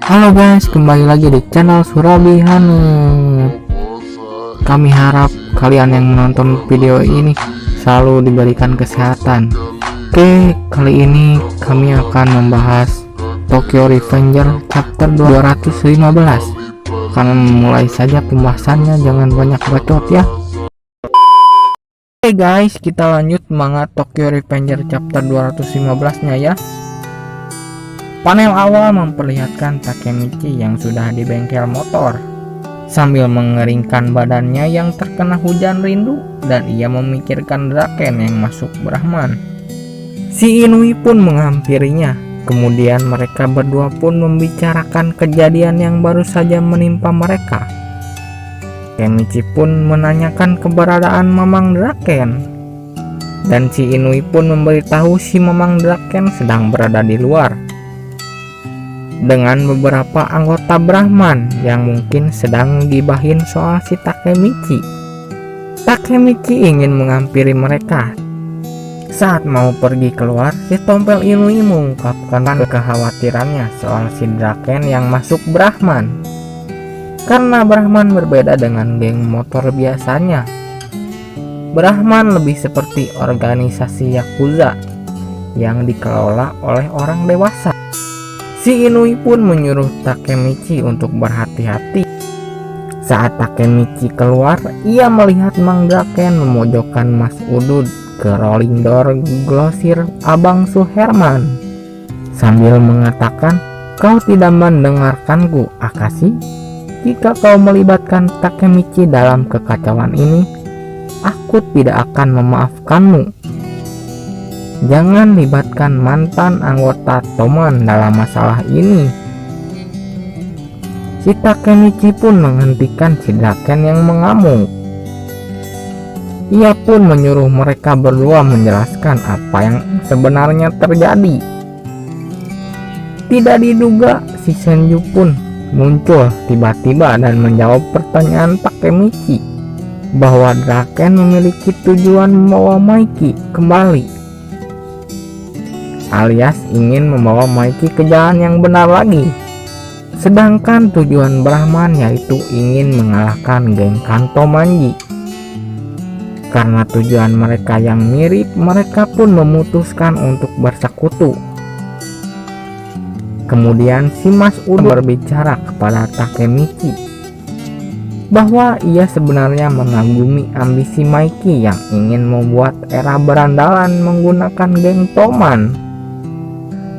Halo guys, kembali lagi di channel Surabi Hanut. Kami harap kalian yang menonton video ini selalu diberikan kesehatan. Oke, kali ini kami akan membahas Tokyo Revenger chapter 215. Akan mulai saja pembahasannya, jangan banyak bacot ya. Oke guys, kita lanjut manga Tokyo Revenger chapter 215 nya ya. Panel awal memperlihatkan Takemichi yang sudah di bengkel motor sambil mengeringkan badannya yang terkena hujan rindu, dan ia memikirkan Draken yang masuk Brahman. Si Inui pun menghampirinya. Kemudian mereka berdua pun membicarakan kejadian yang baru saja menimpa mereka. Takemichi pun menanyakan keberadaan Mamang Draken, dan si Inui pun memberitahu si Mamang Draken sedang berada di luar dengan beberapa anggota Brahman yang mungkin sedang gibahin soal si Takemichi. Takemichi ingin menghampiri mereka. Saat mau pergi keluar, si Tompel Inui mengungkapkan kekhawatirannya soal si Draken yang masuk Brahman. Karena Brahman berbeda dengan geng motor biasanya. Brahman lebih seperti organisasi Yakuza yang dikelola oleh orang dewasa. Si Inui pun menyuruh Takemichi untuk berhati-hati. Saat Takemichi keluar, ia melihat Mang Draken memojokkan Mas Udud ke rolling door glosir Abang Suherman sambil mengatakan, "Kau tidak mendengarkanku, Akashi? Jika kau melibatkan Takemichi dalam kekacauan ini, aku tidak akan memaafkanmu. Jangan libatkan mantan anggota Toman dalam masalah ini." Si Takemichi pun menghentikan si Draken yang mengamuk. Ia pun menyuruh mereka berdua menjelaskan apa yang sebenarnya terjadi. Tidak diduga, si Senju pun muncul tiba-tiba dan menjawab pertanyaan Takemichi bahwa Draken memiliki tujuan membawa Maiki kembali, alias ingin membawa Maiki ke jalan yang benar lagi. Sedangkan tujuan Brahman yaitu ingin mengalahkan geng Kanto Manji. Karena tujuan mereka yang mirip, mereka pun memutuskan untuk bersekutu. Kemudian si Mas Udud berbicara kepada Takemichi bahwa ia sebenarnya mengagumi ambisi Maiki yang ingin membuat era berandalan menggunakan geng Toman.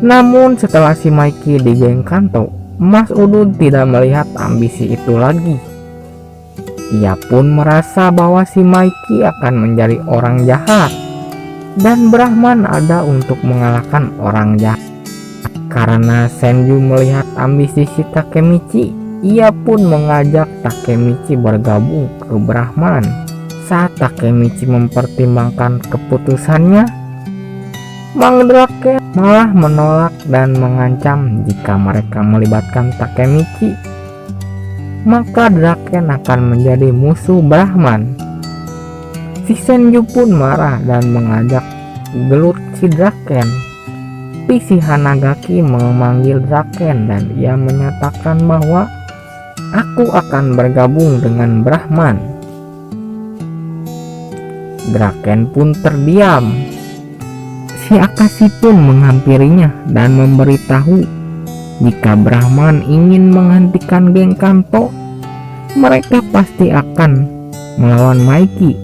Namun setelah si Maiki di geng Kanto, Mas Udud tidak melihat ambisi itu lagi. Ia pun merasa bahwa si Maiki akan menjadi orang jahat, dan Brahman ada untuk mengalahkan orang jahat. Karena Senju melihat ambisi si Takemichi, ia pun mengajak Takemichi bergabung ke Brahman. Saat Takemichi mempertimbangkan keputusannya, Mang Draken malah menolak dan mengancam jika mereka melibatkan Takemichi, maka Draken akan menjadi musuh Brahman. Si Senju pun marah dan mengajak gelut si Draken. Tapi si Hanagaki memanggil Draken dan ia menyatakan bahwa aku akan bergabung dengan Brahman. Draken pun terdiam. Si Akashi pun menghampirinya dan memberitahu jika Brahman ingin menghentikan geng Kanto, mereka pasti akan melawan Maiki,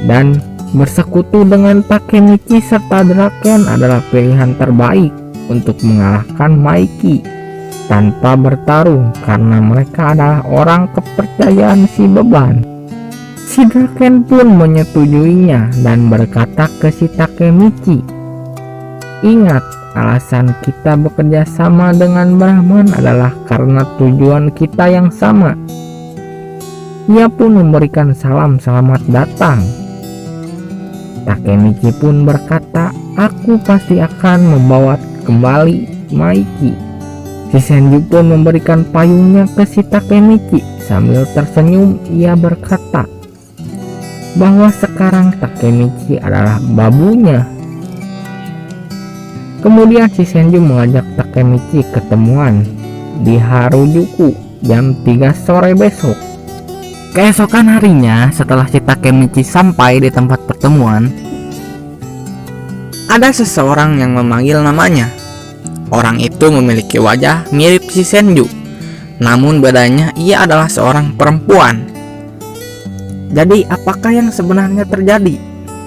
dan bersekutu dengan Takemichi serta Draken adalah pilihan terbaik untuk mengalahkan Maiki tanpa bertarung, karena mereka adalah orang kepercayaan si Beban. Si Draken pun menyetujuinya dan berkata ke si Takemichi, "Ingat, alasan kita bekerja sama dengan Brahman adalah karena tujuan kita yang sama." Ia pun memberikan salam selamat datang. Takemichi pun berkata, "Aku pasti akan membawa kembali Maiki." Si Senju pun memberikan payungnya ke si Takemichi. Sambil tersenyum, ia berkata bahwa sekarang Takemichi adalah babunya. Kemudian si Senju mengajak Takemichi ketemuan. di Harajuku jam 3 sore besok. Keesokan harinya, setelah si Takemichi sampai di tempat pertemuan, ada seseorang yang memanggil namanya. Orang itu memiliki wajah mirip si Senju, namun bedanya ia adalah seorang perempuan. Jadi apakah yang sebenarnya terjadi?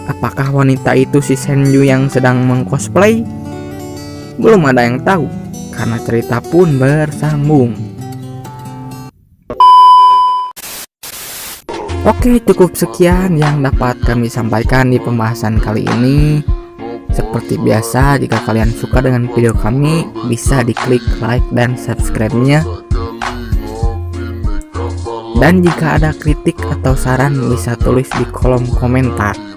Apakah wanita itu si Senju yang sedang mengcosplay? Belum ada yang tahu, karena cerita pun bersambung. Oke, cukup sekian yang dapat kami sampaikan di pembahasan kali ini. Seperti biasa, jika kalian suka dengan video kami, bisa diklik like dan subscribe-nya. Dan jika ada kritik atau saran, bisa tulis di kolom komentar.